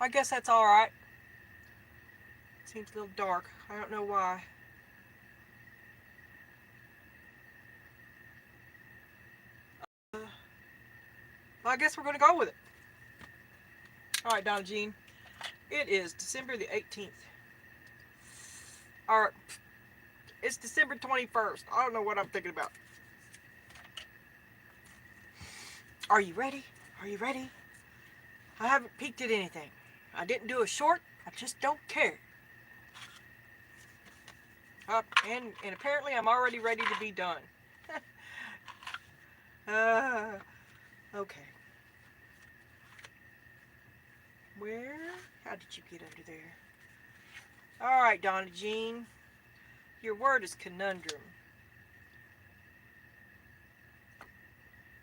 I guess that's alright. Seems a little dark. I don't know why. Well, I guess we're going to go with it. Alright, Donna Jean. It is December the 18th. Alright. It's December 21st. I don't know what I'm thinking about. Are you ready? Are you ready? I haven't peeked at anything. I didn't do a short. I just don't care. And apparently I'm already ready to be done. Okay. Where? How did you get under there? Alright, Donna Jean. Your word is conundrum.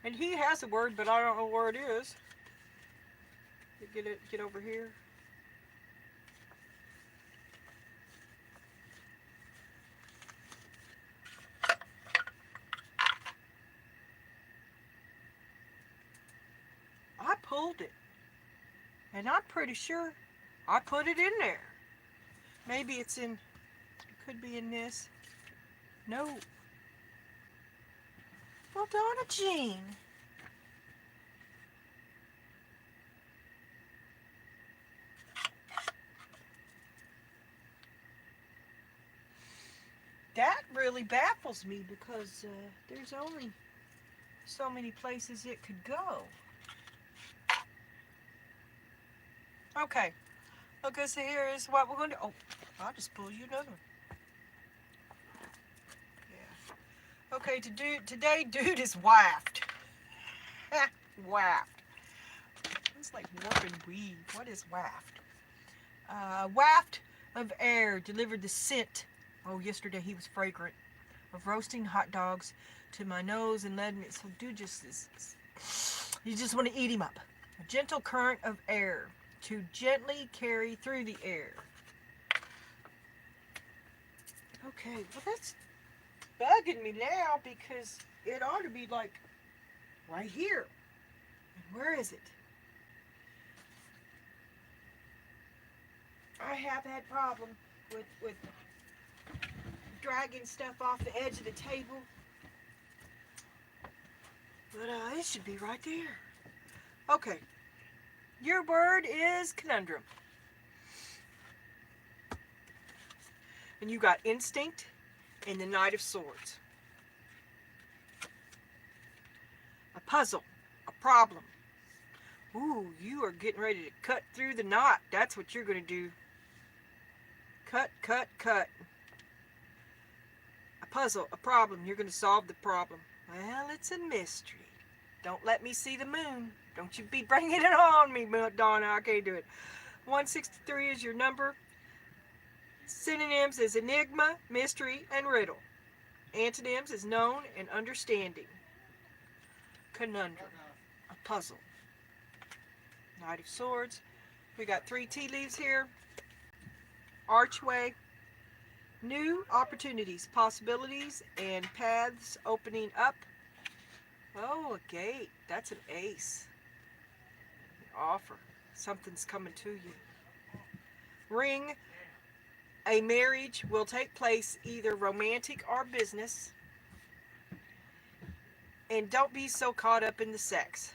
And he has a word, but I don't know where it is. Get over here. I pulled it. And I'm pretty sure I put it in there. Maybe it's in, it could be in this. No. Well, Donna Jean. That really baffles me because there's only so many places it could go. Okay. Okay, so here is what we're going to do. Oh, I'll just pull you another one. Yeah. Okay, today, dude is waft. Waft. It's like warp and weave. What is waft? Waft of air delivered the scent. Oh, yesterday he was fragrant. Of roasting hot dogs to my nose and led me. So dude just is. You just want to eat him up. A gentle current of air to gently carry through the air. Okay, well that's bugging me now because it ought to be like right here. And where is it? I have had problem with dragging stuff off the edge of the table. But it should be right there. Okay. Your word is conundrum. And you got instinct and the Knight of Swords. A puzzle. A problem. Ooh, you are getting ready to cut through the knot. That's what you're going to do. Cut, cut, cut. A puzzle, a problem. You're going to solve the problem. Well, it's a mystery. Don't let me see the moon. Don't you be bringing it on me, Donna. I can't do it. 163 is your number. Synonyms is enigma, mystery, and riddle. Antonyms is known and understanding. Conundrum, a puzzle. Knight of Swords. We got 3 tea leaves here. Archway. New opportunities, possibilities, and paths opening up. Oh, a gate. That's an ace. An offer. Something's coming to you. Ring. A marriage will take place either romantic or business. And don't be so caught up in the sex.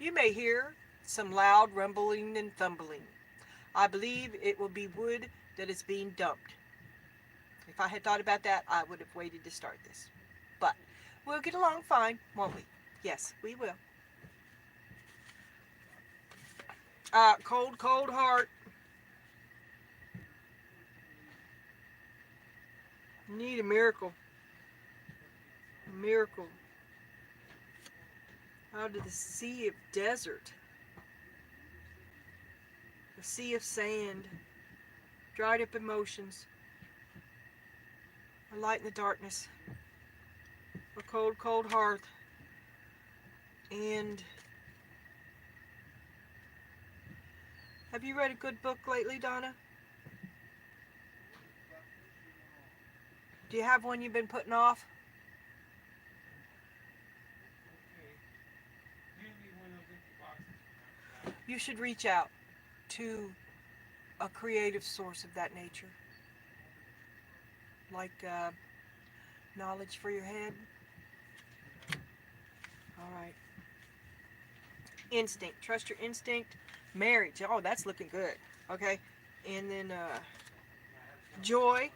You may hear some loud rumbling and thumbling. I believe it will be wood that is being dumped. If I had thought about that, I would have waited to start this. But we'll get along fine, won't we? Yes, we will. Cold, cold heart. Need a miracle. A miracle. Out of the sea of desert. A sea of sand. Dried up emotions. A light in the darkness. A cold, cold heart. And have you read a good book lately, Donna? Do you have one you've been putting off? you should reach out to a creative source of that nature, like knowledge for your head. All right. Instinct. Trust your instinct. Marriage. Oh, that's looking good. Okay. And then joy.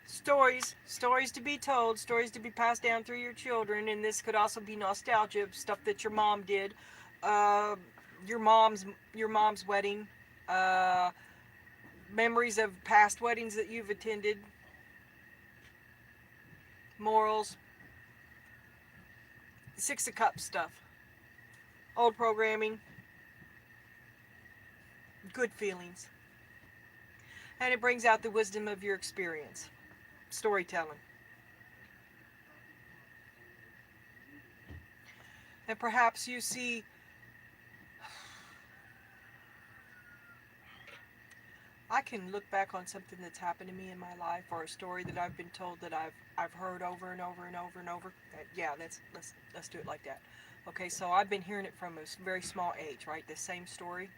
Stories to be told, stories to be passed down through your children, and this could also be nostalgia, stuff that your mom did, uh, your mom's your mom's wedding, uh, memories of past weddings that you've attended, morals, Six of Cups stuff, old programming, good feelings, and it brings out the wisdom of your experience, storytelling. And perhaps you see, I can look back on something that's happened to me in my life, or a story that I've been told that I've heard over and over and over and over. Yeah, let's do it like that. Okay, so I've been hearing it from a very small age, right? The same story,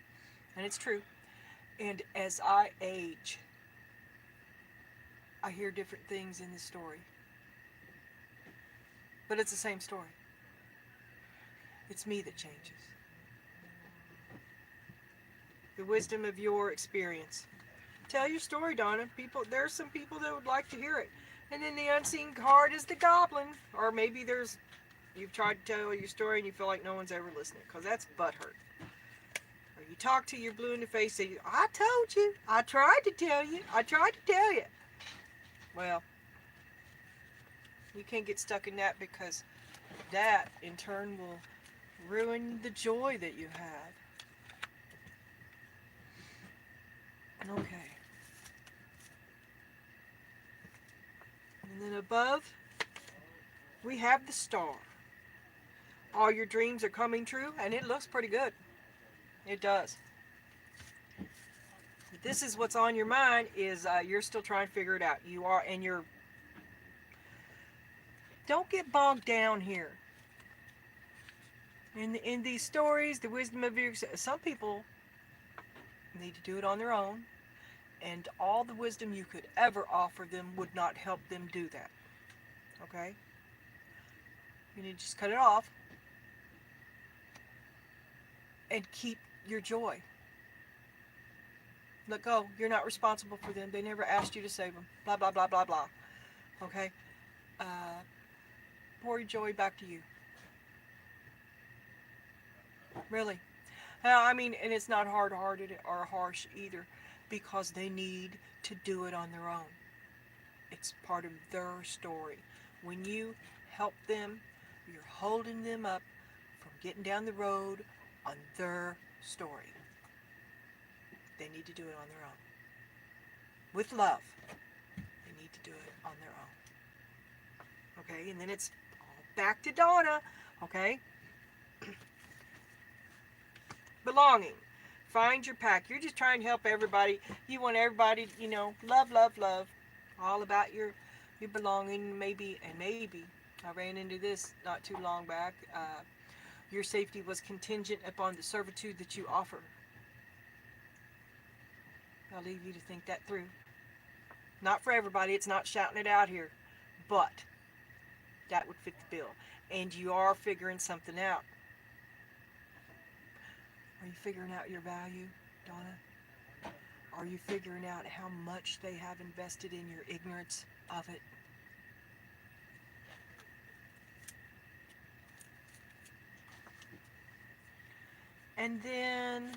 and it's true. And as I age, I hear different things in the story, but it's the same story. It's me that changes. The wisdom of your experience. Tell your story, Donna. There's some people that would like to hear it. And then the unseen card is the goblin. Or maybe you've tried to tell your story and you feel like no one's ever listening, because that's butthurt. Or you talk to your blue in the face, say, I told you. I tried to tell you. I tried to tell you. Well, you can't get stuck in that, because that in turn will ruin the joy that you have. Okay. And then above, we have the star. All your dreams are coming true, and it looks pretty good. It does. But this is what's on your mind, is you're still trying to figure it out. You are, and you're, don't get bogged down here. In these stories, the wisdom of some people need to do it on their own, and all the wisdom you could ever offer them would not help them do that. Okay? You need to just cut it off and keep your joy. Let go. You're not responsible for them. They never asked you to save them. Blah, blah, blah, blah, blah. Okay? Pour your joy back to you. Really. I mean, and it's not hard-hearted or harsh either, because they need to do it on their own. It's part of their story. When you help them, you're holding them up from getting down the road on their story. They need to do it on their own. With love. They need to do it on their own. Okay, and then it's all back to Donna. Okay? Belonging. Find your pack. You're just trying to help everybody. You want everybody, love, love, love. All about your belonging. Maybe, I ran into this not too long back. Your safety was contingent upon the servitude that you offer. I'll leave you to think that through. Not for everybody. It's not shouting it out here. But that would fit the bill. And you are figuring something out. Are you figuring out your value, Donna? Are you figuring out how much they have invested in your ignorance of it? And then,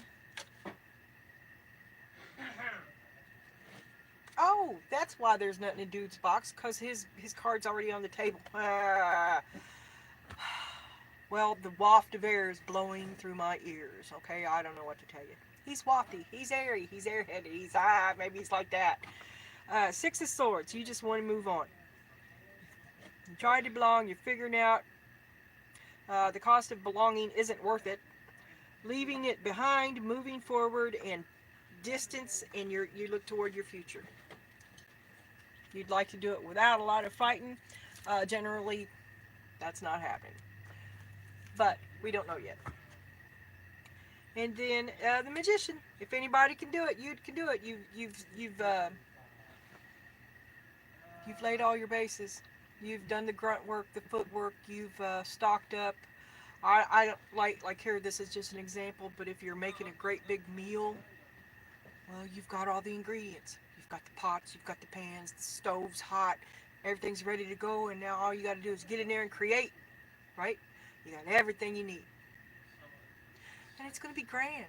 oh, that's why there's nothing in Dude's box, because his card's already on the table. Well, the waft of air is blowing through my ears, okay? I don't know what to tell you. He's wafty. He's airy. He's airheaded. Maybe he's like that. Six of Swords. You just want to move on. You tried to belong. You're figuring out the cost of belonging isn't worth it. Leaving it behind, moving forward, and distance, and you look toward your future. You'd like to do it without a lot of fighting. Generally, that's not happening. But We don't know yet. And then the magician. If anybody can do it, you can do it. You've laid all your bases. You've done the grunt work, the footwork. You've stocked up. I don't like here. This is just an example, but if you're making a great big meal, well, you've got all the ingredients. You've got the pots, you've got the pans, the stove's hot, everything's ready to go, and now all you got to do is get in there and create, right? You got everything you need, and it's going to be grand.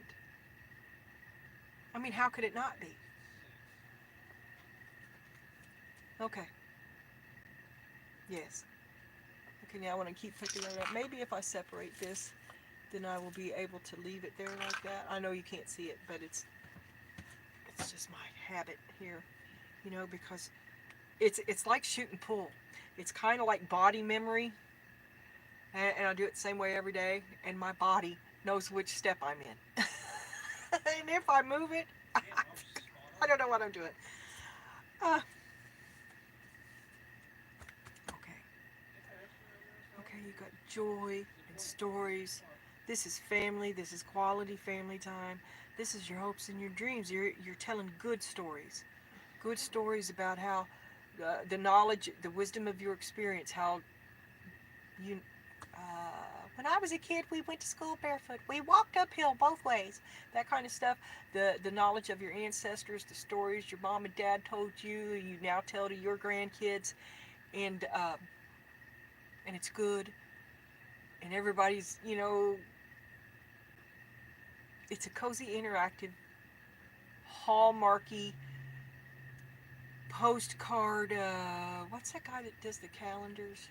I mean, how could it not be? Okay. Yes. Okay, now I want to keep picking that up. Maybe if I separate this, then I will be able to leave it there like that. I know you can't see it, but it's just my habit here, because it's like shoot and pull. It's kind of like body memory, and I do it the same way every day, and my body knows which step I'm in. And if I move it, I don't know what I'm doing. Okay. Okay, you got joy and stories. This is family. This is quality family time. This is your hopes and your dreams. You're telling good stories. Good stories about how the knowledge, the wisdom of your experience, how you when I was a kid, we went to school barefoot. We walked uphill both ways. That kind of stuff. The knowledge of your ancestors, the stories your mom and dad told you, you now tell to your grandkids, and it's good. And everybody's, it's a cozy, interactive, hallmarky postcard. What's that guy that does the calendars?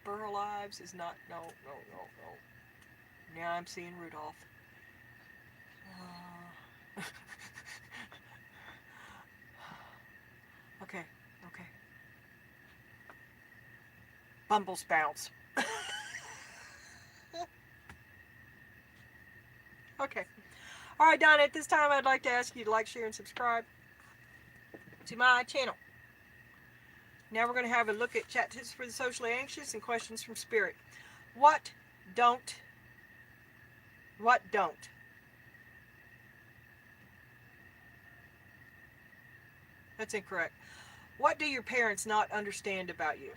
Burl Lives is not. No. Now I'm seeing Rudolph. Okay. Bumbles bounce. Okay. All right, Donna, at this time I'd like to ask you to like, share, and subscribe to my channel. Now we're going to have a look at chat tips for the socially anxious and questions from Spirit. What don't? That's incorrect. What do your parents not understand about you?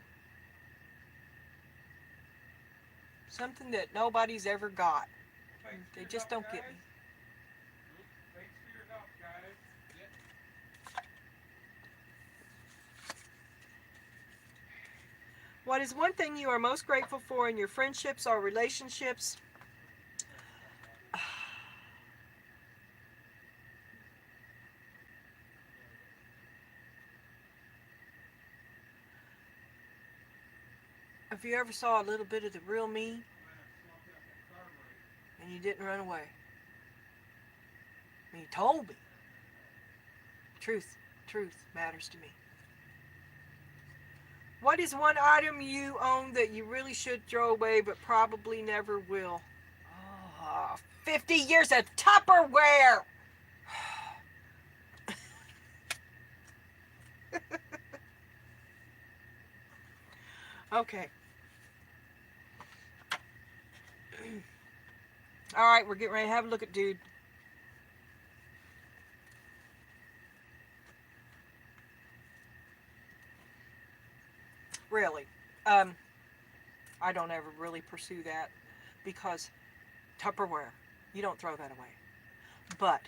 Something that nobody's ever got. They just don't get me. What is one thing you are most grateful for in your friendships or relationships? If you ever saw a little bit of the real me and you didn't run away, and you told me, truth matters to me. What is one item you own that you really should throw away but probably never will? 50 years of Tupperware! Okay. Alright, we're getting ready to have a look at Dude. Really. I don't ever really pursue that because Tupperware, you don't throw that away. But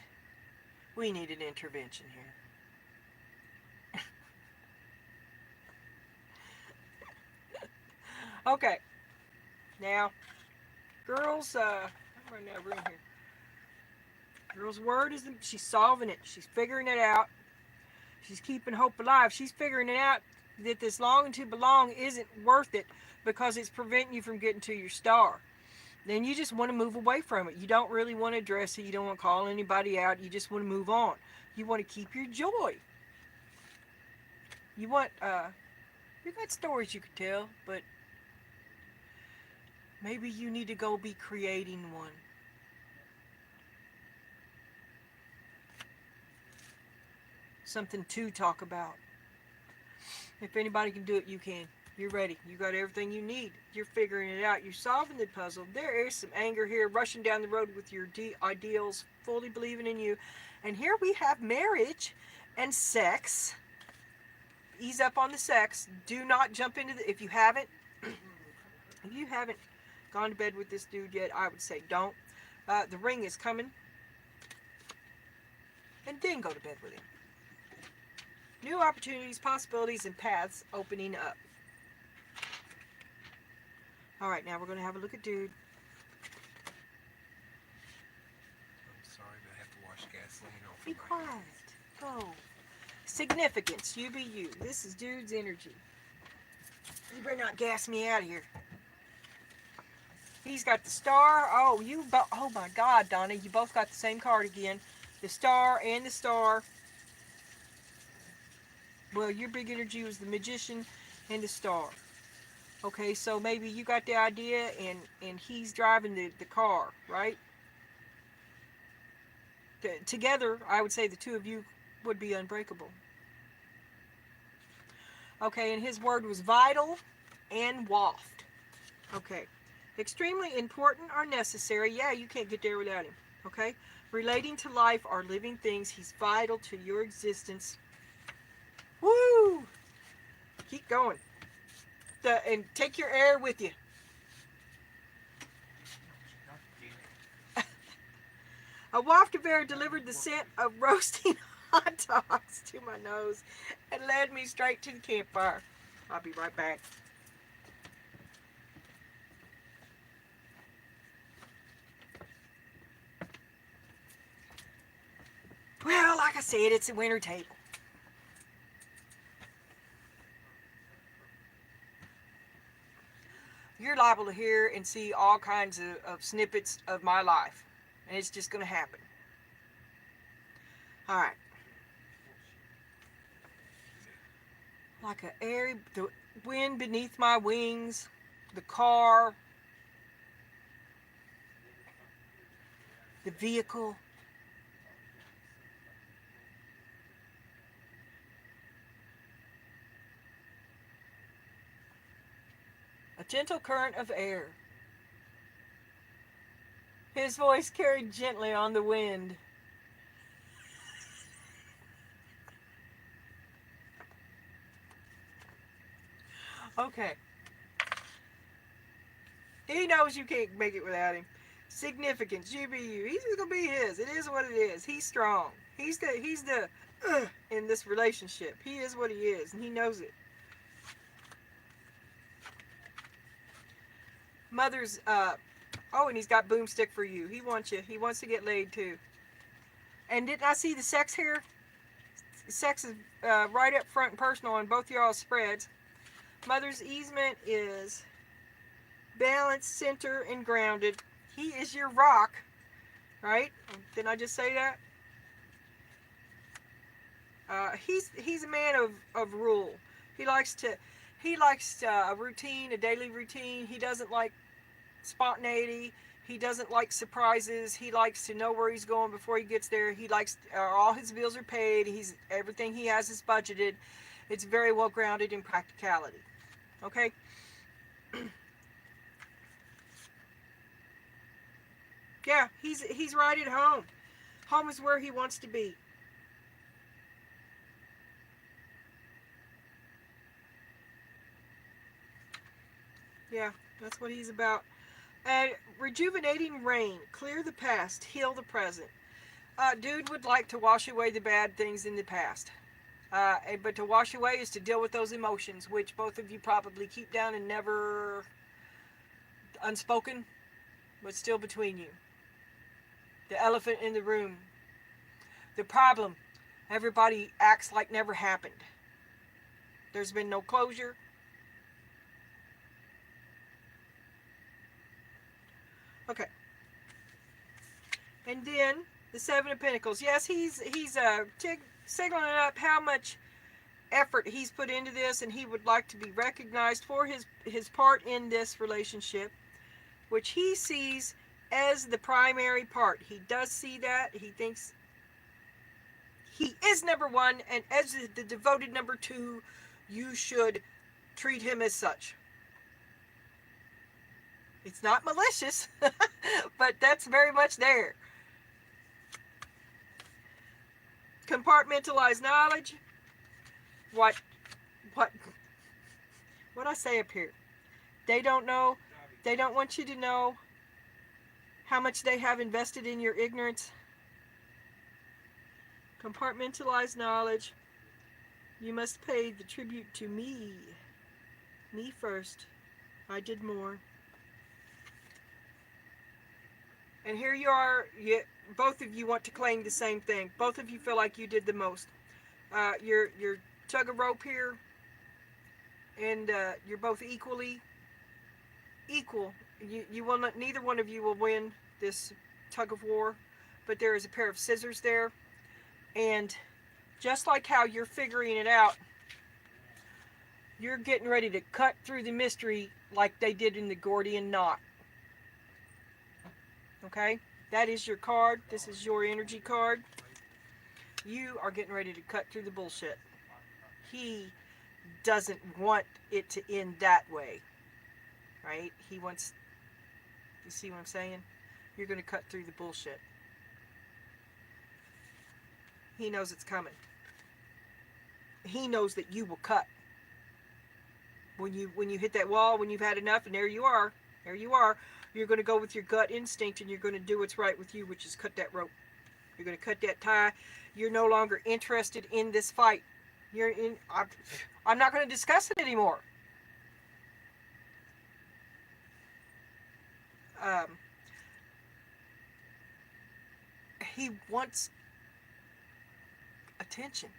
we need an intervention here. Okay. Now, girls, I'm running out of room here. Girl's word is she's solving it. She's figuring it out. She's keeping hope alive. She's figuring it out that this longing to belong isn't worth it because it's preventing you from getting to your star. Then you just want to move away from it. You don't really want to address it. You don't want to call anybody out. You just want to move on. You want to keep your joy. You got stories you could tell, but maybe you need to go be creating one. Something to talk about. If anybody can do it, you can. You're ready. You got everything you need. You're figuring it out. You're solving the puzzle. There is some anger here, rushing down the road with your ideals, fully believing in you. And here we have marriage and sex. Ease up on the sex. Do not jump into the, if you haven't gone to bed with this dude yet, I would say don't. The ring is coming. And then go to bed with him. New opportunities, possibilities, and paths opening up. All right, now we're going to have a look at dude. I'm sorry, but I have to wash gasoline off. Be quiet. Go. Significance. You be you. This is dude's energy. You better not gas me out of here. He's got the star. Oh, oh my God, Donna, you both got the same card again. The star and the star. Well, your big energy was the magician and the star. Okay, so maybe you got the idea and he's driving the car, right? Together, I would say the two of you would be unbreakable. Okay, and his word was vital and waft. Okay, extremely important or necessary. Yeah, you can't get there without him. Okay, relating to life or living things. He's vital to your existence. Woo! Keep going. And take your air with you. A waft of air delivered the scent of roasting hot dogs to my nose and led me straight to the campfire. I'll be right back. Well, like I said, it's a winter table. You're liable to hear and see all kinds of snippets of my life. And it's just going to happen. All right. Like a airy, the wind beneath my wings, the car, the vehicle. A gentle current of air. His voice carried gently on the wind. Okay. He knows you can't make it without him. Significance, you be you. He's gonna be his. It is what it is. He's strong. He's the in this relationship. He is what he is, and he knows it. Mother's oh, and he's got boomstick for you. He wants you. He wants to get laid too. And didn't I see the sex here? Sex is right up front and personal on both y'all's spreads. Mother's easement is balanced, center, and grounded. He is your rock, right? Didn't I just say that? He's a man of rule. He likes a routine, a daily routine. He doesn't like spontaneity. He doesn't like surprises. He likes to know where he's going before he gets there. He likes all his bills are paid. Everything he has is budgeted. It's very well grounded in practicality. Okay? Yeah, he's right at home. Home is where he wants to be. Yeah, that's what he's about. Rejuvenating rain, clear the past, heal the present. Dude would like to wash away the bad things in the past. But to wash away is to deal with those emotions, which both of you probably keep down and never unspoken, but still between you. The elephant in the room. The problem, everybody acts like never happened. There's been no closure. Okay. And then the Seven of Pentacles. Yes, he's signaling up how much effort he's put into this, and he would like to be recognized for his part in this relationship, which he sees as the primary part. He does see that. He thinks he is number one, and as the devoted number two, you should treat him as such. It's not malicious, but that's very much there. Compartmentalize knowledge. What I say up here? They don't know. They don't want you to know how much they have invested in your ignorance. Compartmentalize knowledge. You must pay the tribute to me. Me first. I did more. And here you are. Both of you want to claim the same thing. Both of you feel like you did the most. You're tug of rope here, and you're both equal. You will not. Neither one of you will win this tug of war, but there is a pair of scissors there, and just like how you're figuring it out, you're getting ready to cut through the mystery like they did in the Gordian knot. Okay, that is your card. This is your energy card. You are getting ready to cut through the bullshit. He doesn't want it to end that way, right? He wants, you see what I'm saying? You're going to cut through the bullshit. He knows it's coming. He knows that you will cut. When you hit that wall, when you've had enough, and there you are, you're going to go with your gut instinct, and you're going to do what's right with you, which is cut that rope. You're going to cut that tie. You're no longer interested in this fight. I'm not going to discuss it anymore. He wants attention.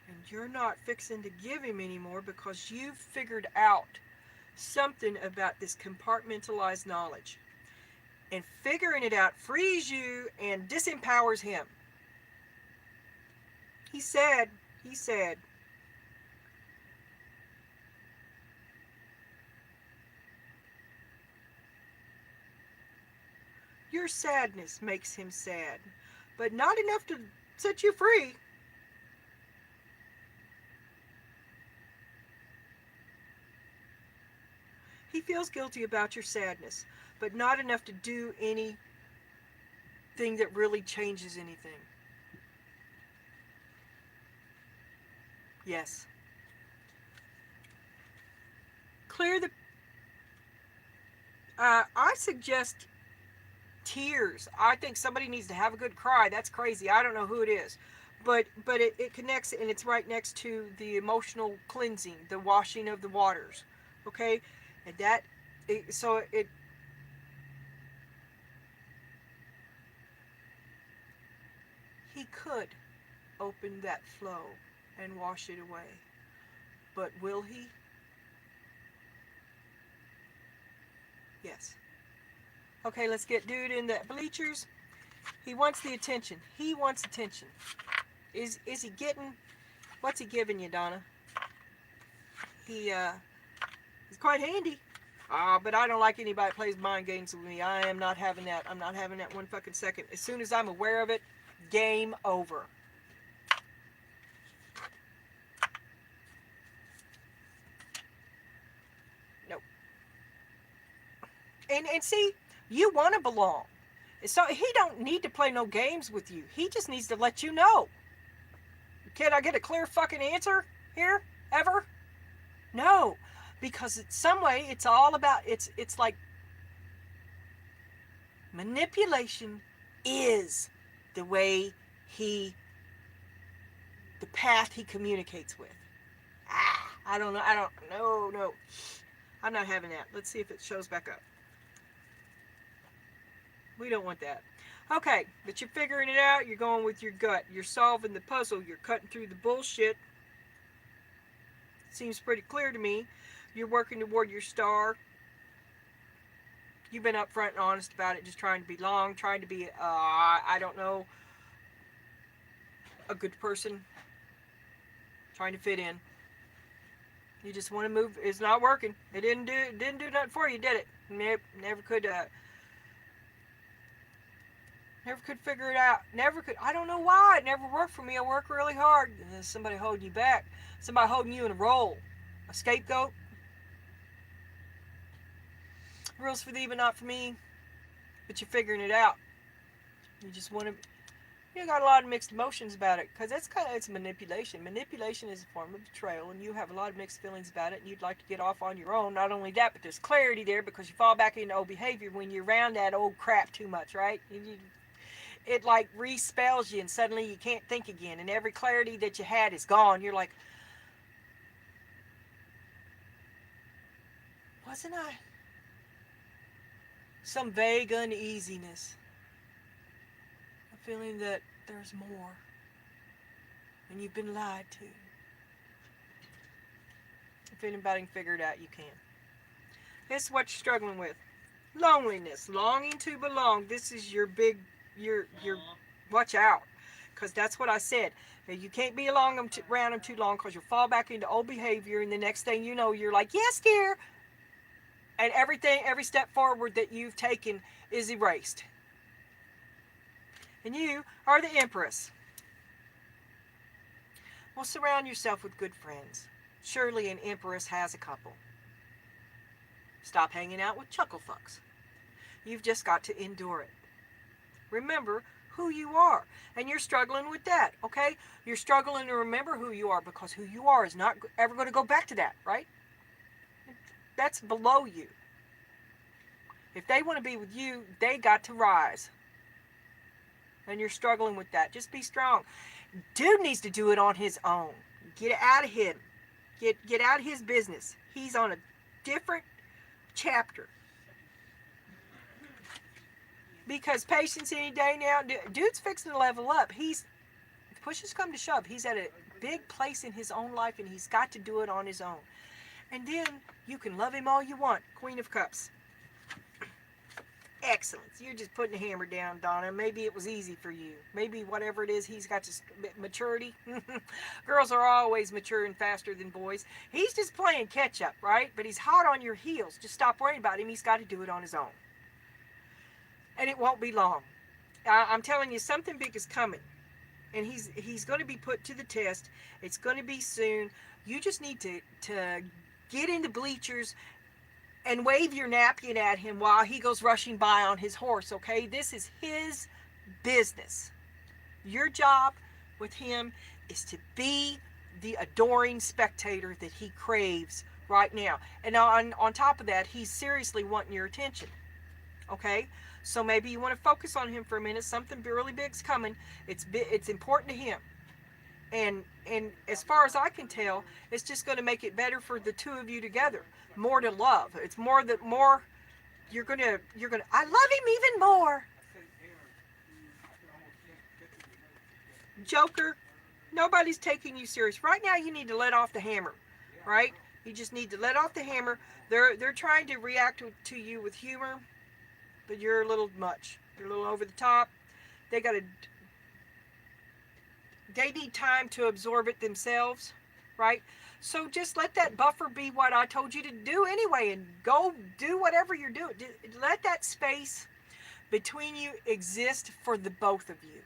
And you're not fixing to give him anymore because you've figured out something about this compartmentalized knowledge. And figuring it out frees you and disempowers him. He said, your sadness makes him sad, but not enough to set you free. He feels guilty about your sadness, but not enough to do anything that really changes anything. Yes. Clear the... I suggest tears. I think somebody needs to have a good cry. That's crazy. I don't know who it is. But it connects, and it's right next to the emotional cleansing, the washing of the waters. Okay? And he could open that flow and wash it away. But will he? Yes. Okay, let's get dude in the bleachers. He wants the attention. He wants attention. Is he getting... What's he giving you, Donna? He's quite handy. But I don't like anybody that plays mind games with me. I am not having that. I'm not having that one fucking second. As soon as I'm aware of it, game over. Nope. And see, you want to belong. So he don't need to play no games with you. He just needs to let you know. Can I get a clear fucking answer here? Ever? No. Because in some way, it's all about, it's like manipulation is the way the path he communicates with. I don't know, no. I'm not having that. Let's see if it shows back up. We don't want that. Okay, but you're figuring it out. You're going with your gut. You're solving the puzzle. You're cutting through the bullshit. Seems pretty clear to me. You're working toward your star. You've been upfront and honest about it, just trying to be trying to be, I don't know, a good person, trying to fit in. You just want to move. It's not working. It didn't do nothing for you, did it? Never could. Never could figure it out. Never could. I don't know why. It never worked for me. I work really hard. And there's somebody holding you back. Somebody holding you in a role. A scapegoat. Rules for thee, but not for me. But you're figuring it out. You just want to. You got a lot of mixed emotions about it because it's manipulation. Manipulation is a form of betrayal, and you have a lot of mixed feelings about it. And you'd like to get off on your own. Not only that, but there's clarity there because you fall back into old behavior when you're around that old crap too much, right? It like respells you, and suddenly you can't think again, and every clarity that you had is gone. You're like, wasn't I? Some vague uneasiness, a feeling that there's more, and you've been lied to. If anybody can figure it out, you can. This is what you're struggling with. Loneliness, longing to belong. This is your big, your watch out. Because that's what I said. You can't be around them too long because you'll fall back into old behavior, and the next thing you know, you're like, yes, dear. And every step forward that you've taken is erased. And you are the Empress. Well, surround yourself with good friends. Surely an Empress has a couple. Stop hanging out with chuckle fucks. You've just got to endure it. Remember who you are. And you're struggling with that, okay? You're struggling to remember who you are because who you are is not ever going to go back to that, right? That's below you. If they want to be with you, they got to rise. And you're struggling with that. Just be strong. Dude needs to do it on his own. Get out of him. Get out of his business. He's on a different chapter. Because patience any day now, dude's fixing to level up. Push has come to shove. He's at a big place in his own life, and he's got to do it on his own. And then you can love him all you want. Queen of Cups. Excellence. You're just putting the hammer down, Donna. Maybe it was easy for you. Maybe whatever it is, he's got just maturity. Girls are always maturing faster than boys. He's just playing catch up, right? But he's hot on your heels. Just stop worrying about him. He's got to do it on his own. And it won't be long. I'm telling you, something big is coming. And he's going to be put to the test. It's going to be soon. You just need to get in the bleachers and wave your napkin at him while he goes rushing by on his horse, okay? This is his business. Your job with him is to be the adoring spectator that he craves right now. And on top of that, he's seriously wanting your attention, okay? So maybe you want to focus on him for a minute. Something really big's coming. It's important to him. And as far as I can tell, it's just going to make it better for the two of you together. More to love. It's more you're gonna I love him even more. Joker, nobody's taking you serious. Right now you need to let off the hammer. Right? You just need to let off the hammer. They're trying to react to you with humor, but you're a little much. You're a little over the top. They need time to absorb it themselves, right? So just let that buffer be what I told you to do anyway, and go do whatever you're doing. Let that space between you exist for the both of you.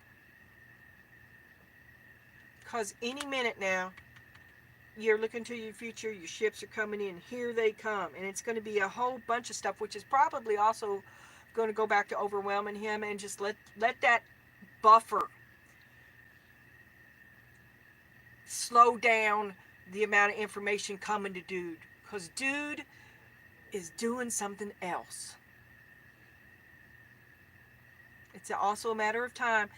Because any minute now, you're looking to your future, your ships are coming in, here they come. And it's going to be a whole bunch of stuff, which is probably also going to go back to overwhelming him, and just let that buffer slow down the amount of information coming to dude, because dude is doing something else. It's also a matter of time.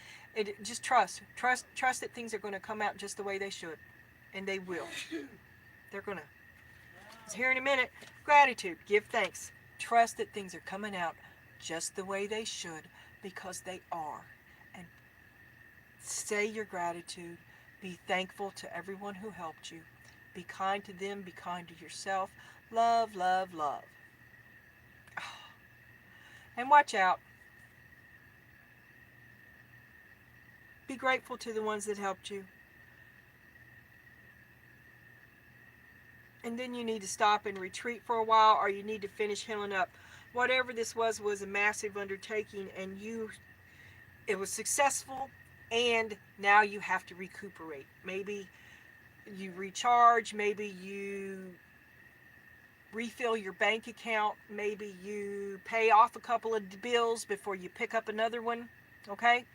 Just trust that things are going to come out just the way they should, and they will. They're going to. It's here in a minute. Gratitude. Give thanks. Trust that things are coming out just the way they should, because they are. And say your gratitude. Be thankful to everyone who helped you. Be kind to them. Be kind to yourself. Love, love, love. And watch out. Be grateful to the ones that helped you. And then you need to stop and retreat for a while, or you need to finish healing up. Whatever this was a massive undertaking, and it was successful, and now you have to recuperate. Maybe you recharge, maybe you refill your bank account, maybe you pay off a couple of bills before you pick up another one, okay?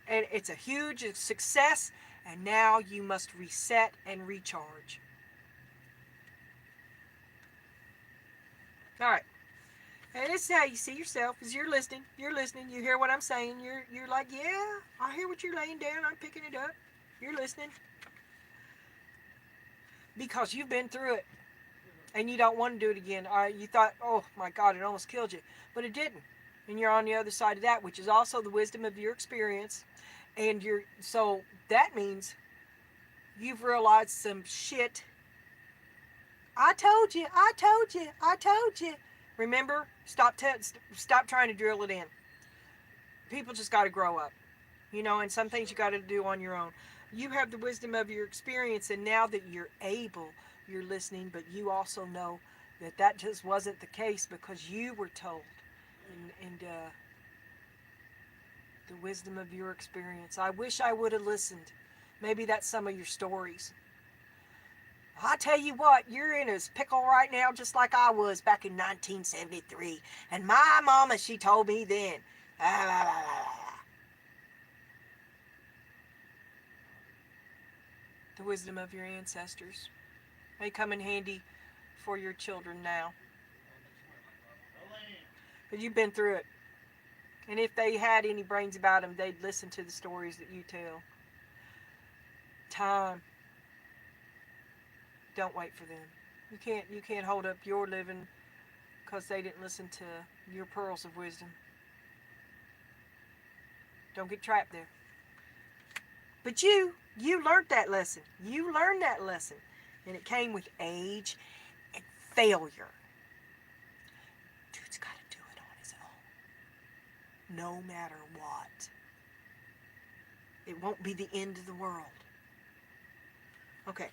And it's a huge success, and now you must reset and recharge. All right. And this is how you see yourself, is you're listening, you hear what I'm saying, you're like, yeah, I hear what you're laying down, I'm picking it up. You're listening. Because you've been through it and you don't want to do it again. You thought, oh my God, it almost killed you. But it didn't. And you're on the other side of that, which is also the wisdom of your experience. And so that means you've realized some shit. I told you, I told you, I told you. Remember, stop trying to drill it in. People just got to grow up, and some things you got to do on your own. You have the wisdom of your experience, and now that you're listening, but you also know that just wasn't the case because you were told, and the wisdom of your experience. I wish I would have listened. Maybe that's some of your stories. I tell you what, you're in a pickle right now, just like I was back in 1973. And my mama, she told me then. The wisdom of your ancestors may come in handy for your children now. But you've been through it. And if they had any brains about them, they'd listen to the stories that you tell. Time. Don't wait for them. You can't hold up your living because they didn't listen to your pearls of wisdom. Don't get trapped there. But you learned that lesson. You learned that lesson. And it came with age and failure. Dude's got to do it on his own. No matter what. It won't be the end of the world. Okay.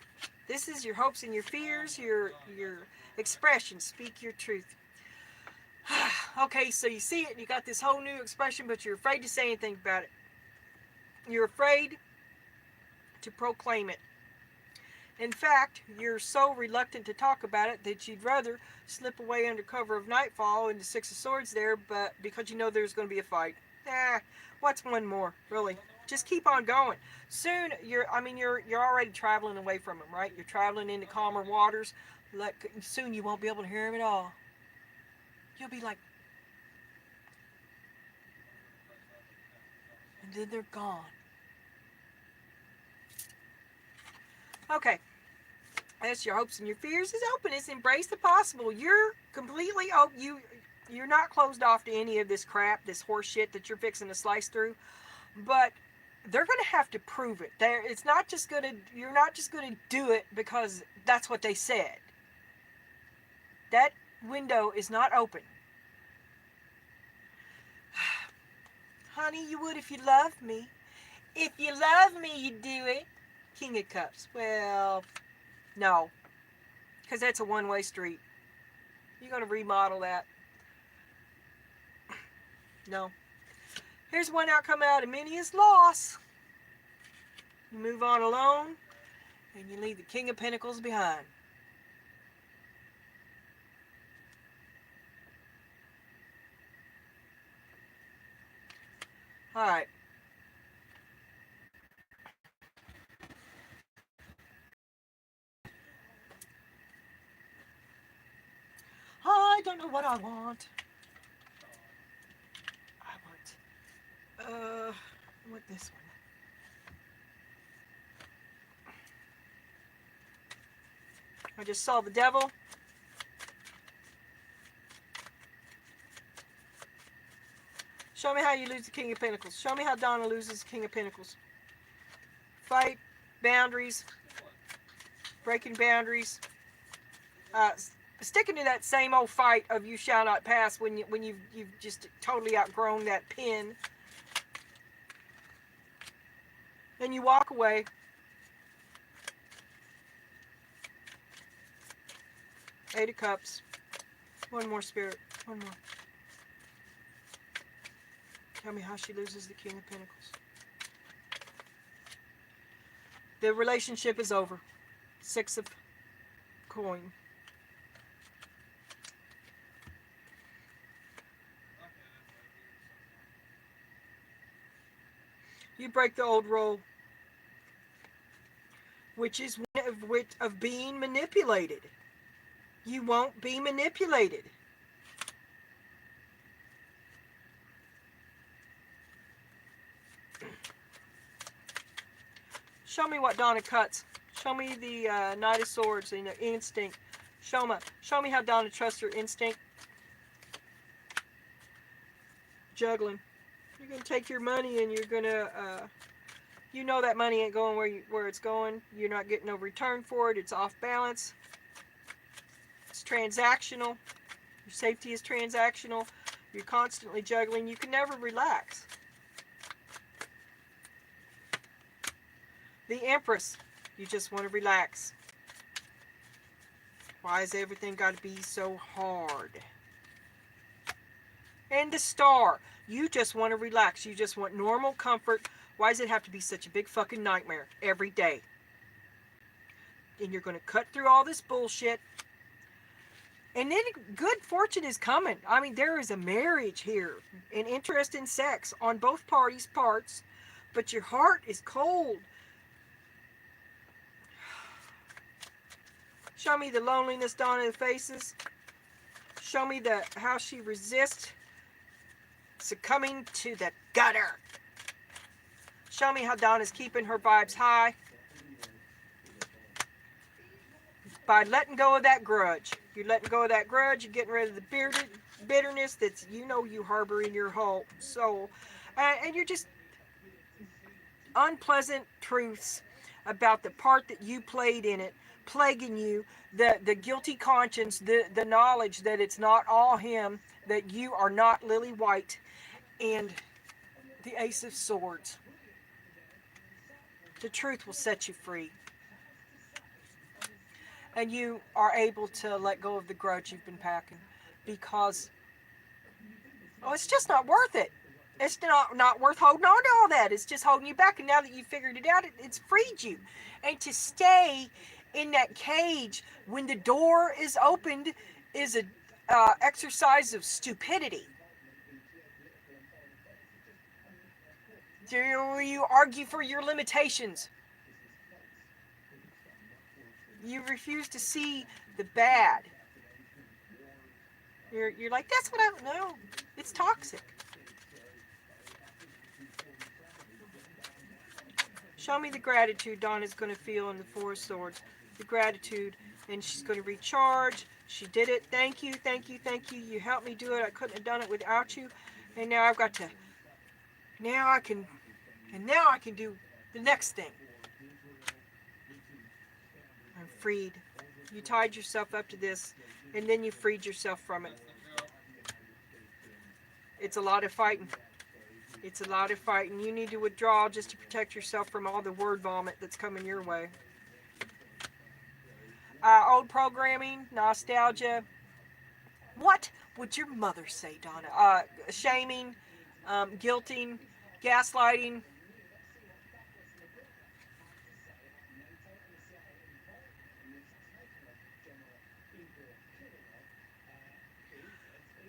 This is your hopes and your fears, your expression. Speak your truth. Okay, so you see it and you got this whole new expression, but you're afraid to say anything about it. You're afraid to proclaim it. In fact, you're so reluctant to talk about it that you'd rather slip away under cover of nightfall into Six of Swords there, but because you know there's going to be a fight. What's one more, really? Just keep on going. Soon, you're already traveling away from him, right? You're traveling into calmer waters. Soon you won't be able to hear him at all. You'll be like, and then they're gone. Okay. That's your hopes and your fears is openness. Embrace the possible. You're completely open. You're not closed off to any of this crap, this horse shit that you're fixing to slice through. But they're going to have to prove it. You're not just going to do it because that's what they said. That window is not open. Honey, you would if you loved me. If you love me, you'd do it. King of Cups. Well, no. Because that's a one-way street. You're going to remodel that. No. Here's one outcome out of many is loss. You move on alone, and you leave the King of Pentacles behind. All right. I don't know what I want. I want this one. I just saw the devil. Show me how you lose the King of Pentacles. Show me how Donna loses the King of Pentacles. Fight, boundaries, breaking boundaries, sticking to that same old fight of you shall not pass when you've just totally outgrown that pin. Then you walk away. Eight of Cups. One more, Spirit. One more. Tell me how she loses the King of Pentacles. The relationship is over. Six of coin. You break the old role, which is one of being manipulated. You won't be manipulated. Show me what Donna cuts. Show me the Knight of Swords and the instinct. Show me how Donna trusts her instinct. Juggling. You're going to take your money and you're going to, you know that money ain't going where it's going. You're not getting no return for it. It's off balance. It's transactional. Your safety is transactional. You're constantly juggling. You can never relax. The Empress. You just want to relax. Why has everything got to be so hard? And the Star. You just want to relax. You just want normal comfort. Why does it have to be such a big fucking nightmare every day? And you're going to cut through all this bullshit. And then good fortune is coming. I mean, there is a marriage here. An interest in sex on both parties' parts. But your heart is cold. Show me the loneliness Donna faces. Show me how she resists succumbing to the gutter. Show me how Donna's keeping her vibes high. By letting go of that grudge. You're letting go of that grudge. You're getting rid of the bitterness that's, you harbor in your whole soul. And you're just unpleasant truths about the part that you played in it, plaguing you, the guilty conscience, the knowledge that it's not all him, that you are not Lily White, and the Ace of Swords. The truth will set you free. And you are able to let go of the grudge you've been packing, because it's just not worth it. It's not worth holding on to all that. It's just holding you back. And now that you've figured it out, it's freed you. And to stay in that cage when the door is opened is an exercise of stupidity. You argue for your limitations. You refuse to see the bad. You're like, that's what I don't know. It's toxic. Show me the gratitude Donna's going to feel in the Four of Swords. The gratitude. And she's going to recharge. She did it. Thank you, thank you, thank you. You helped me do it. I couldn't have done it without you. And now I've got to... Now I can do the next thing. I'm freed. You tied yourself up to this, and then you freed yourself from it. It's a lot of fighting. It's a lot of fighting. You need to withdraw just to protect yourself from all the word vomit that's coming your way. Old programming, nostalgia. What would your mother say, Donna? Shaming, guilting, gaslighting.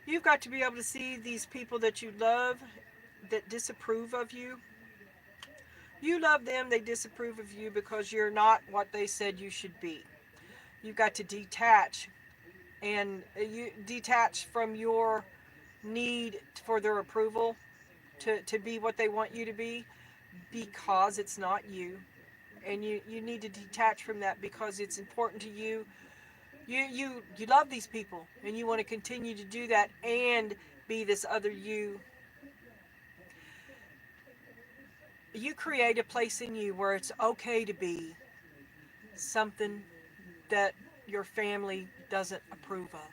You've got to be able to see these people that you love that disapprove of you. You love them, they disapprove of you because you're not what they said you should be. You've got to detach, and you detach from your need for their approval to be what they want you to be, because it's not you. And you need to detach from that because it's important to you. You love these people, and you want to continue to do that and be this other you. You create a place in you where it's okay to be something that your family doesn't approve of.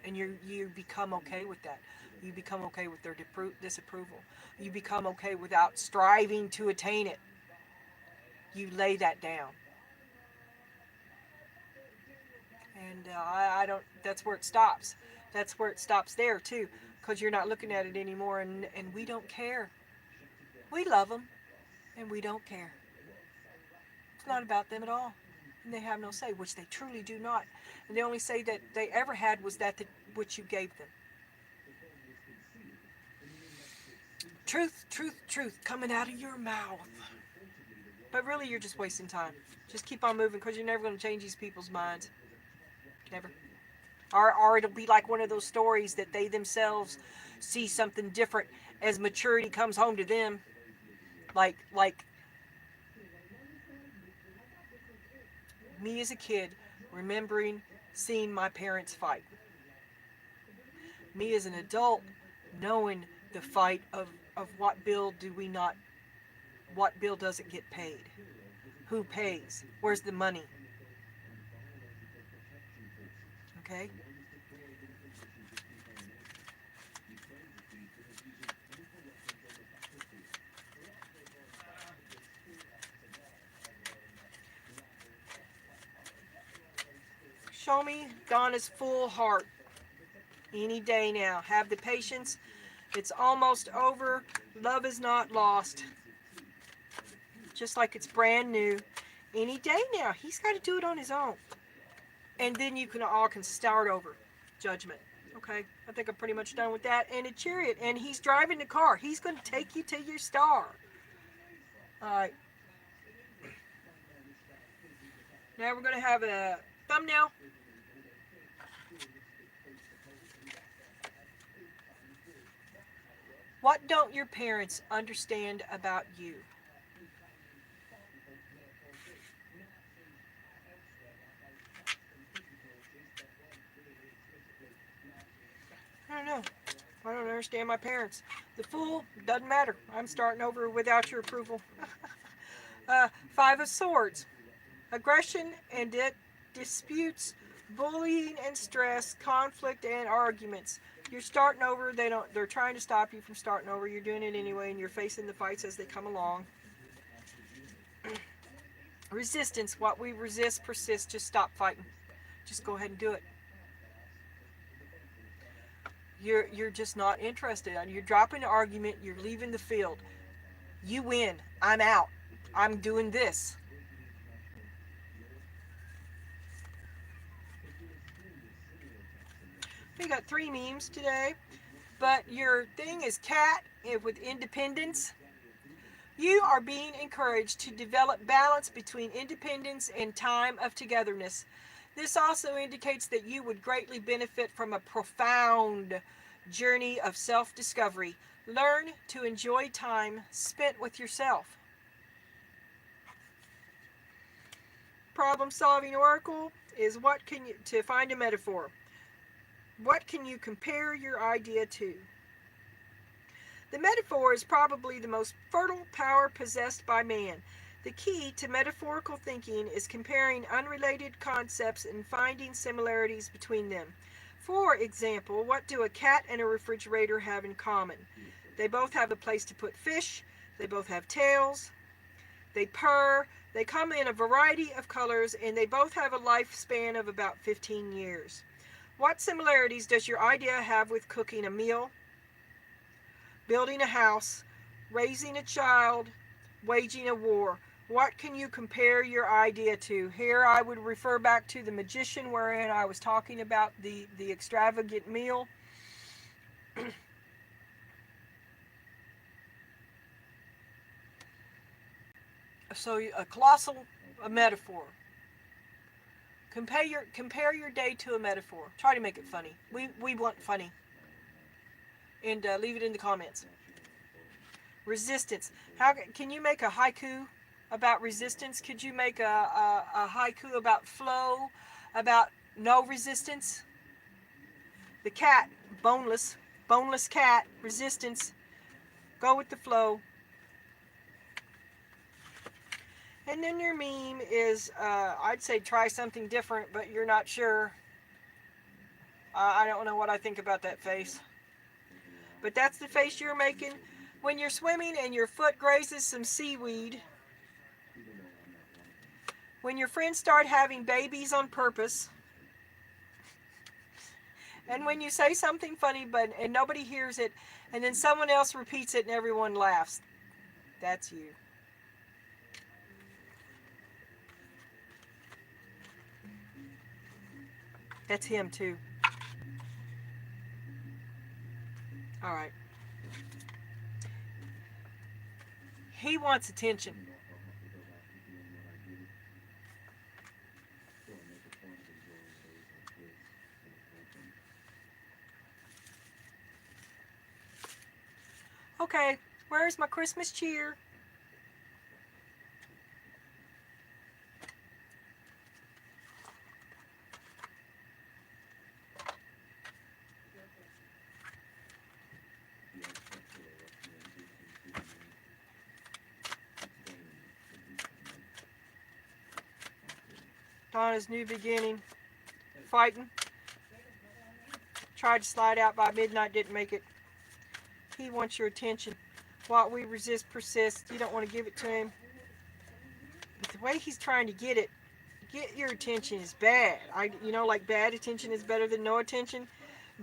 And you become okay with that. You become okay with their disapproval. You become okay without striving to attain it. You lay that down. And I don't, that's where it stops. That's where it stops there too, because you're not looking at it anymore, and we don't care. We love them, and we don't care. It's not about them at all, and they have no say, which they truly do not. And the only say that they ever had was that which you gave them. Truth, truth, truth coming out of your mouth. But really, you're just wasting time. Just keep on moving, because you're never going to change these people's minds. Never. Or it'll be like one of those stories that they themselves see something different as maturity comes home to them. Like me as a kid, remembering seeing my parents fight. Me as an adult, knowing the fight of what bill do we not, what bill doesn't get paid? Who pays? Where's the money? Okay? Show me Donna's full heart any day now. Have the patience. It's almost over. Love is not lost. Just like it's brand new. Any day now. He's got to do it on his own. And then you can start over. Judgment. Okay? I think I'm pretty much done with that. And a chariot. And he's driving the car. He's going to take you to your star. Alright. Now we're going to have a thumbnail. What don't your parents understand about you? I don't know. I don't understand my parents. The Fool, doesn't matter. I'm starting over without your approval. Five of Swords. Aggression and disputes, bullying and stress, conflict and arguments. You're starting over. They're trying to stop you from starting over. You're doing it anyway, and you're facing the fights as they come along. Resistance. What we resist persists. Just stop fighting. Just go ahead and do it. You're just not interested. You're dropping the argument. You're leaving the field. You win. I'm out. I'm doing this. We got 3 memes today, but your thing is cat with independence. You are being encouraged to develop balance between independence and time of togetherness. This also indicates that you would greatly benefit from a profound journey of self-discovery. Learn to enjoy time spent with yourself. Problem-solving oracle is to find a metaphor. What can you compare your idea to? The metaphor is probably the most fertile power possessed by man. The key to metaphorical thinking is comparing unrelated concepts and finding similarities between them. For example, what do a cat and a refrigerator have in common? They both have a place to put fish. They both have tails. They purr. They come in a variety of colors, and they both have a lifespan of about 15 years. What similarities does your idea have with cooking a meal, building a house, raising a child, waging a war? What can you compare your idea to? Here I would refer back to the magician, wherein I was talking about the extravagant meal. So a colossal metaphor. Compare your day to a metaphor. Try to make it funny. We want funny. And leave it in the comments. Resistance. How can you make a haiku about resistance? Could you make a haiku about flow, about no resistance? The cat, boneless cat, resistance. Go with the flow. And then your meme is, I'd say try something different, but you're not sure. I don't know what I think about that face. But that's the face you're making when you're swimming and your foot grazes some seaweed. When your friends start having babies on purpose. And when you say something funny and nobody hears it, and then someone else repeats it and everyone laughs, that's you. That's him too. All right. He wants attention. Okay, where's my Christmas cheer? Donna's new beginning. Fighting. Tried to slide out by midnight, didn't make it. He wants your attention. What we resist persists. You don't want to give it to him. But the way he's trying to get your attention is bad. Like bad attention is better than no attention.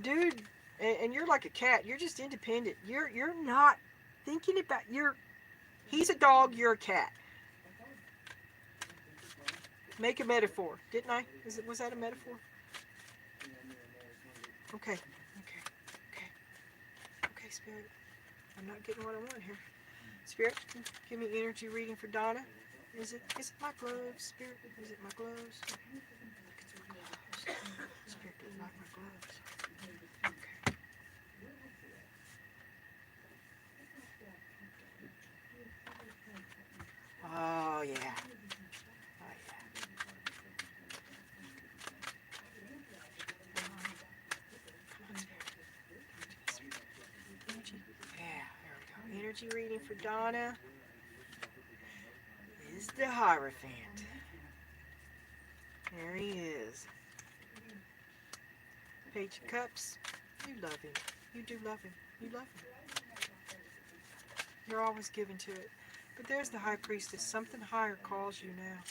Dude, and you're like a cat. You're just independent. You're not thinking about he's a dog, you're a cat. Make a metaphor, didn't I? Was that a metaphor? Okay, Spirit. I'm not getting what I want here. Spirit, give me energy reading for Donna. Is it my gloves, Spirit? Is it my gloves? Spirit doesn't like my gloves. Okay. Oh yeah. Energy reading for Donna is the Hierophant. There he is. Page of Cups. You love him. You do love him. You love him. You're always given to it. But there's the High Priestess. Something higher calls you now.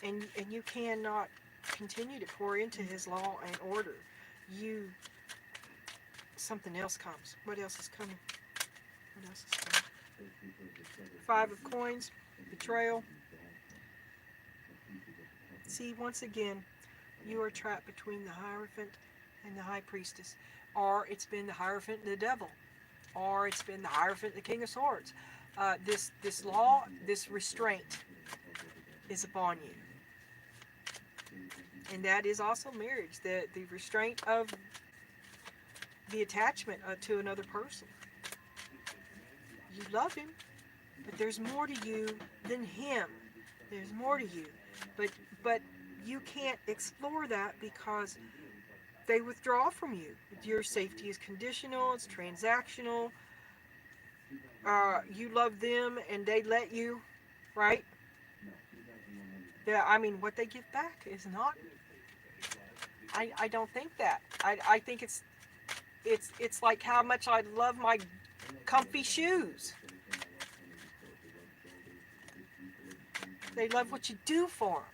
And you cannot continue to pour into his law and order. Something else comes. What else is coming? What else is coming? 5 of Coins, betrayal. See, once again, you are trapped between the Hierophant and the High Priestess. Or it's been the Hierophant and the Devil. Or it's been the Hierophant and the King of Swords. This law, this restraint is upon you. And that is also marriage. The restraint of the attachment to another person. You love him, but there's more to you than him. There's more to you. But you can't explore that because they withdraw from you. Your safety is conditional, it's transactional. You love them and they let you, right? What they give back is not. I don't think that. I think it's like how much I love my comfy shoes. They love what you do for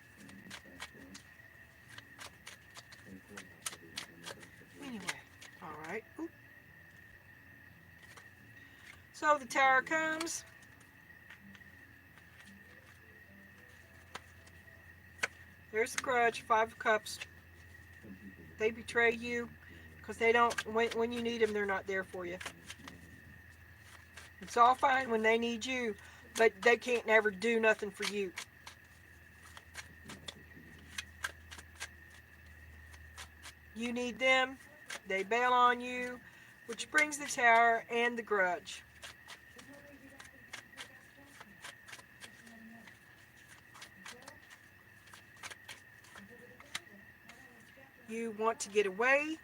them. Anyway, all right. Ooh. So the Tower comes. There's the grudge, 5 of Cups. They betray you because they don't. When you need them, they're not there for you. It's all fine when they need you, but they can't never do nothing for you. You need them, they bail on you, which brings the Tower and the grudge. You want to get away.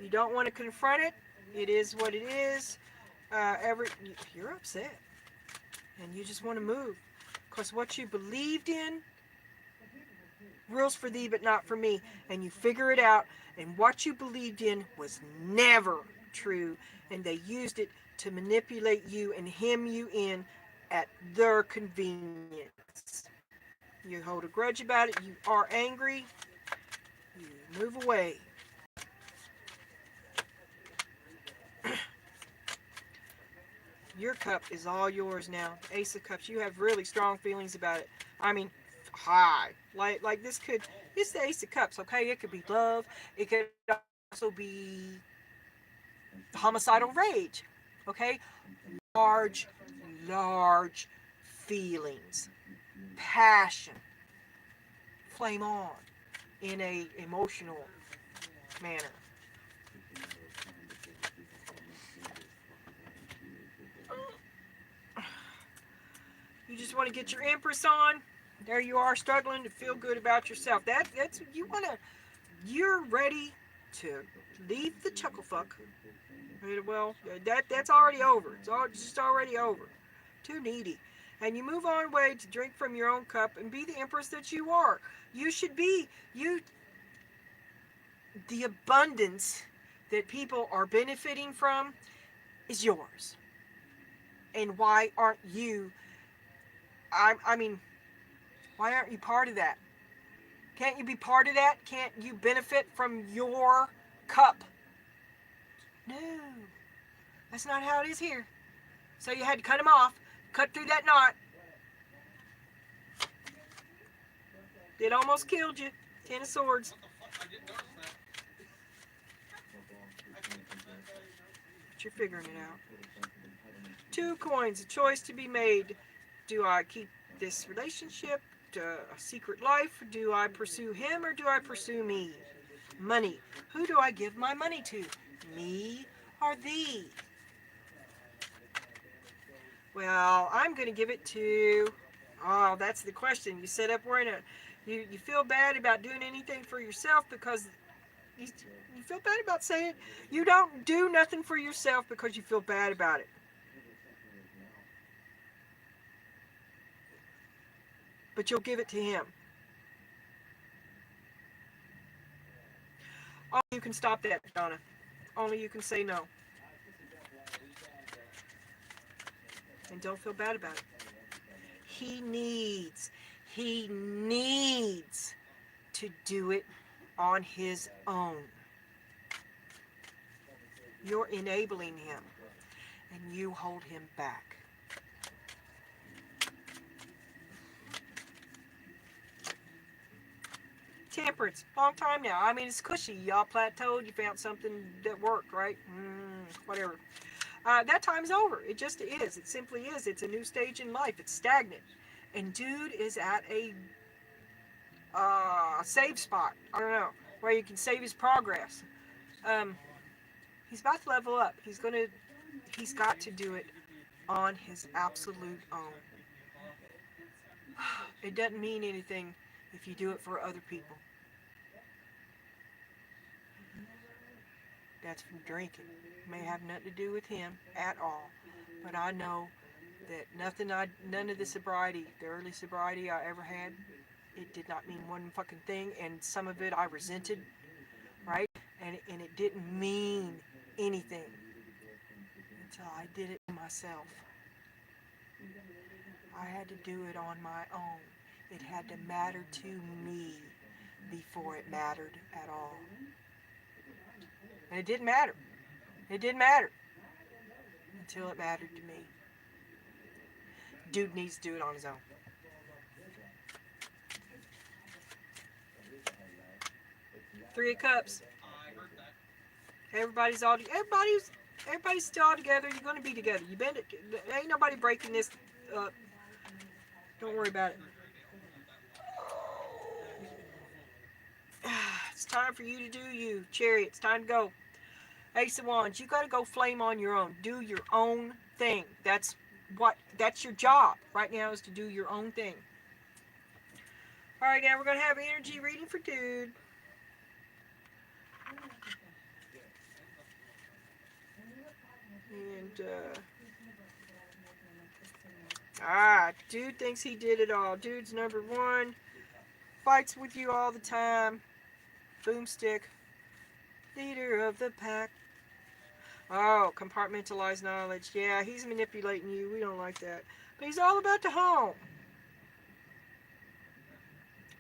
You don't want to confront it. It is what it is. You're upset. And you just want to move. Because what you believed in rules for thee but not for me. And you figure it out. And what you believed in was never true. And they used it to manipulate you and hem you in at their convenience. You hold a grudge about it. You are angry. You move away. Your cup is all yours now. Ace of Cups. You have really strong feelings about it. I mean, high. Like this could. It's the Ace of Cups. Okay, it could be love. It could also be homicidal rage. Okay, large, large feelings, passion, flame on in a emotional manner. You just want to get your Empress on. There you are, struggling to feel good about yourself. That's you want to. You're ready to leave the chuckle fuck. Well, that's already over. It's just already over. Too needy. And you move on way to drink from your own cup and be the Empress that you are. You should be you. The abundance that people are benefiting from is yours. And why aren't you? I mean, why aren't you part of that? Can't you be part of that? Can't you benefit from your cup? No, that's not how it is here. So you had to cut him off, cut through that knot. It almost killed you. 10 of Swords. But you're figuring it out. 2 coins, a choice to be made. Do I keep this relationship, a secret life? Do I pursue him or do I pursue me? Money. Who do I give my money to? Me or thee? Well, I'm going to give it to... Oh, that's the question. You set up wearing a... You feel bad about doing anything for yourself because... You feel bad about saying it. You don't do nothing for yourself because you feel bad about it. But you'll give it to him. Only you can stop that, Donna. Only you can say no. And don't feel bad about it. He needs to do it on his own. You're enabling him, and you hold him back. Temperance, long time now. I mean, it's cushy. Y'all plateaued. You found something that worked, right? Whatever. That time's over. It just is. It simply is. It's a new stage in life. It's stagnant. And dude is at a save spot. I don't know. Where you can save his progress. He's about to level up. He's got to do it on his absolute own. It doesn't mean anything if you do it for other people. That's from drinking. It may have nothing to do with him at all. But I know that none of the sobriety, the early sobriety I ever had, it did not mean one fucking thing. And some of it I resented, right? And it didn't mean anything until I did it myself. I had to do it on my own. It had to matter to me before it mattered at all. And it didn't matter. It didn't matter until it mattered to me. Dude needs to do it on his own. Three of Cups. Everybody's still all together. You're going to be together. Ain't nobody breaking this up. Don't worry about it. It's time for you to do you. Chariot, it's time to go. Ace of Wands, you got to go flame on your own. Do your own thing. That's your job right now, is to do your own thing. All right, now we're going to have energy reading for dude. And dude thinks he did it all. Dude's number 1. Fights with you all the time. Boomstick. Leader of the pack. Oh, compartmentalized knowledge. Yeah, he's manipulating you. We don't like that. But he's all about the home.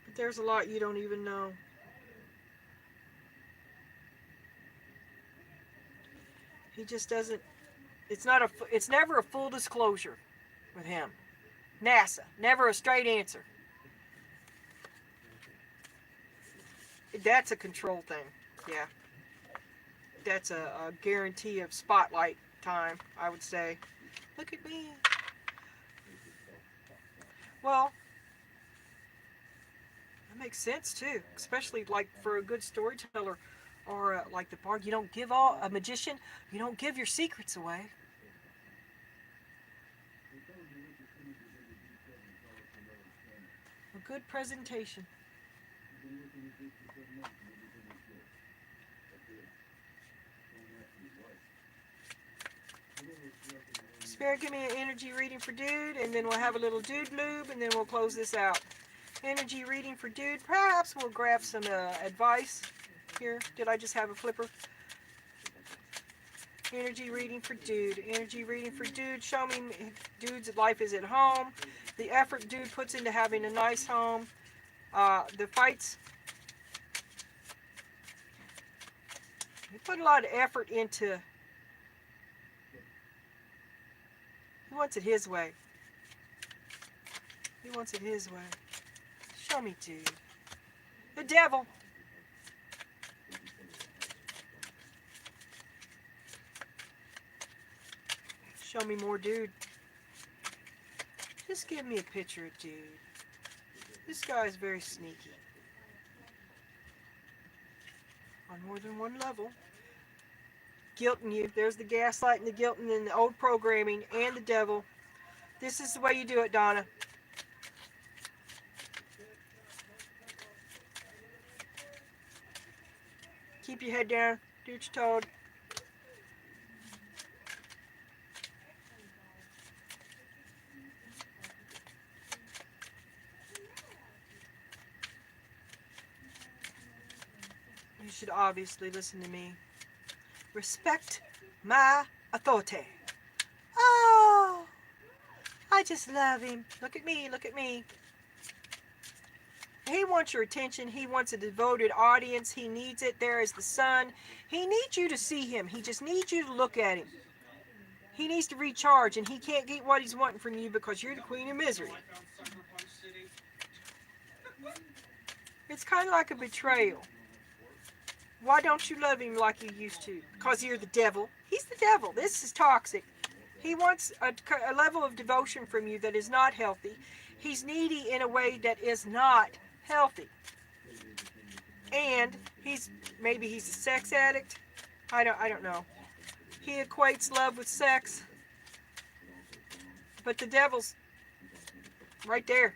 But there's a lot you don't even know. He just doesn't It's never a full disclosure with him. NASA, never a straight answer. That's a control thing. Yeah, that's a guarantee of spotlight time, I would say. Look at me. Well, that makes sense too, especially like for a good storyteller or like the bard. You don't give all a magician. You don't give your secrets away. A good presentation. Spirit, give me an energy reading for Dude, and then we'll have a little Dude lube, and then we'll close this out. Energy reading for Dude. Perhaps we'll grab some advice here. Did I just have a flipper? Energy reading for Dude. Energy reading for Dude. Show me Dude's life is at home. The effort Dude puts into having a nice home. The fights. He put a lot of effort into. He wants it his way. He wants it his way. Show me, Dude. The devil. Show me more Dude. Just give me a picture of Dude. This guy is very sneaky. On more than one level. Guilting you. There's the gaslight and the guilting and the old programming and the devil. This is the way you do it, Donna. Keep your head down. Do what you're told. You should obviously listen to me. Respect my authority. Oh, I just love him. Look at me, look at me. He wants your attention. He wants a devoted audience. He needs it. There is the sun. He needs you to see him. He just needs you to look at him. He needs to recharge, and he can't get what he's wanting from you because you're the queen of misery. It's kind of like a betrayal. Why don't you love him like you used to? Because you're the devil. He's the devil. This is toxic. He wants a level of devotion from you that is not healthy. He's needy in a way that is not healthy. And maybe he's a sex addict. I don't know. He equates love with sex. But the devil's right there.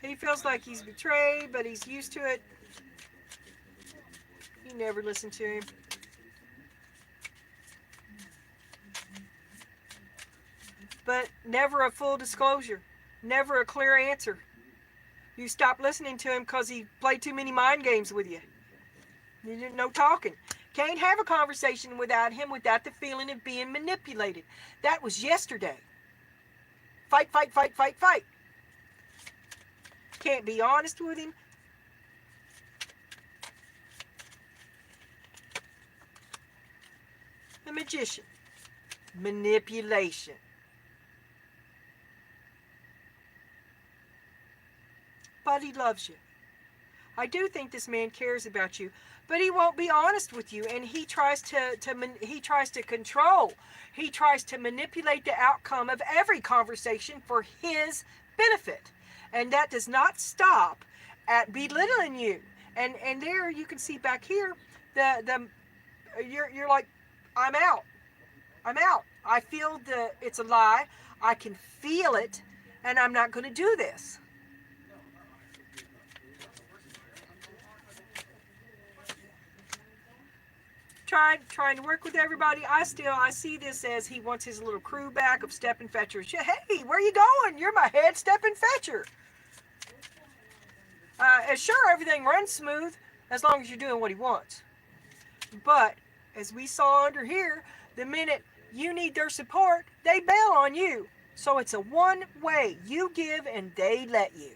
He feels like he's betrayed, but he's used to it. You never listen to him. But never a full disclosure. Never a clear answer. You stop listening to him because he played too many mind games with you. You didn't know talking. Can't have a conversation without him without the feeling of being manipulated. That was yesterday. Fight, fight, fight, fight, fight. Can't be honest with him. The magician. Manipulation. But he loves you. I do think this man cares about you, but he won't be honest with you, and he tries to control. He tries to manipulate the outcome of every conversation for his benefit, and that does not stop at belittling you. And there you can see back here, you're like, I'm out. I'm out. I feel it's a lie. I can feel it, and I'm not going to do this. Trying to work with everybody. I see this as he wants his little crew back of step and fetchers. Hey, where are you going? You're my head step and fetcher. And sure, everything runs smooth as long as you're doing what he wants. But as we saw under here, the minute you need their support, they bail on you. So it's a one way. You give and they let you.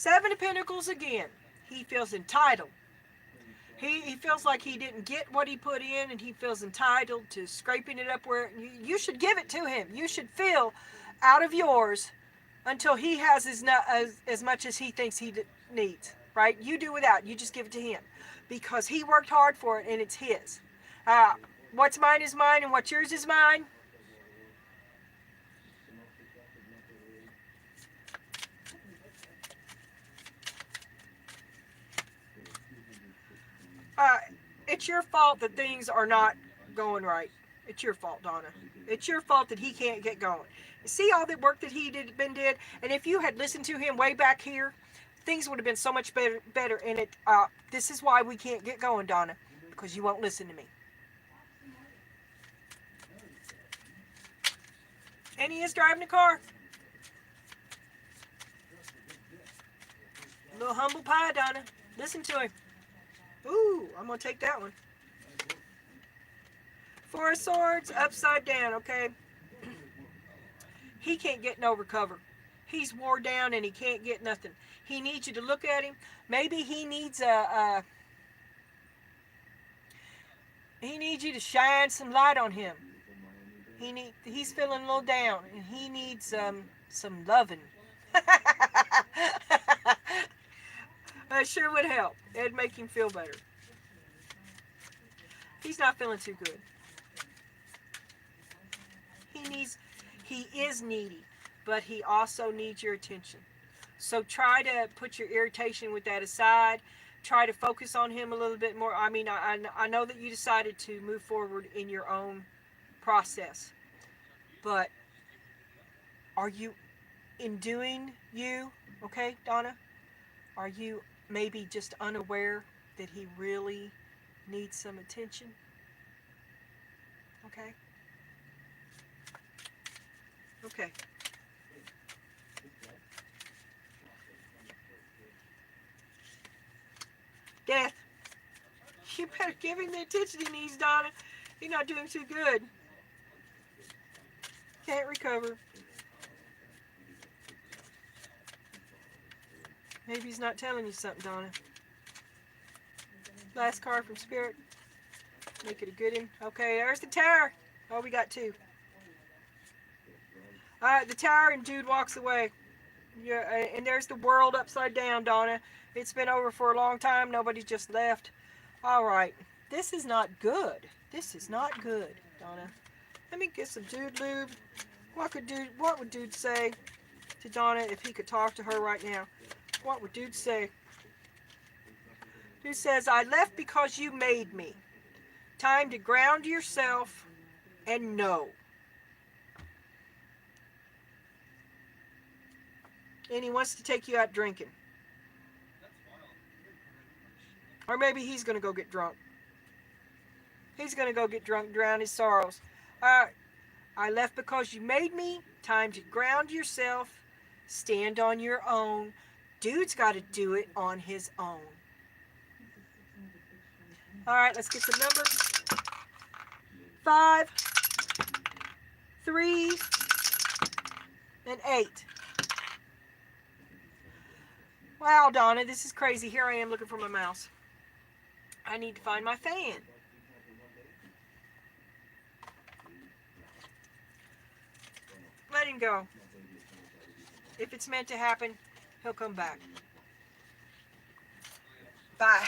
Seven of Pentacles again. He feels entitled. He feels like he didn't get what he put in, and he feels entitled to scraping it up where you should give it to him. You should fill out of yours until he has as much as he thinks he needs, right? You do without. You just give it to him because he worked hard for it, and it's his. What's mine is mine, and what's yours is mine. It's your fault that things are not going right. It's your fault, Donna. It's your fault that he can't get going. See all the work that he did, and if you had listened to him way back here, things would have been so much better. And this is why we can't get going, Donna, because you won't listen to me. And he is driving the car. Little humble pie, Donna. Listen to him. Ooh, I'm going to take that one. Four of Swords, upside down, okay? He can't get no recover. He's wore down and he can't get nothing. He needs you to look at him. Maybe he needs he needs you to shine some light on him. He's feeling a little down and he needs some loving. It sure would help. It'd make him feel better. He's not feeling too good. He is needy, but he also needs your attention. So try to put your irritation with that aside. Try to focus on him a little bit more. I mean, I know that you decided to move forward in your own process, but are you in doing you, okay, Donna? Are you maybe just unaware that he really needs some attention? Okay? Okay. Death. You better give him the attention he needs, Donna. He's not doing too good. Can't recover. Maybe he's not telling you something, Donna. Last card from Spirit. Make it a good one. Okay, there's the Tower. Oh, we got two. Alright, the Tower, and dude walks away. Yeah, and there's the world upside down, Donna. It's been over for a long time. Nobody just left. Alright. This is not good. This is not good, Donna. Let me get some dude lube. What would dude say to Donna if he could talk to her right now? What would dude say? Dude says, I left because you made me. Time to ground yourself and know. And he wants to take you out drinking. Or maybe he's going to go get drunk. He's going to go get drunk, drown his sorrows. I left because you made me. Time to ground yourself. Stand on your own. Dude's got to do it on his own. Alright, let's get some numbers. 5, 3, and 8. Wow, Donna, this is crazy. Here I am looking for my mouse. I need to find my fan. Let him go. If it's meant to happen, he'll come back. Bye.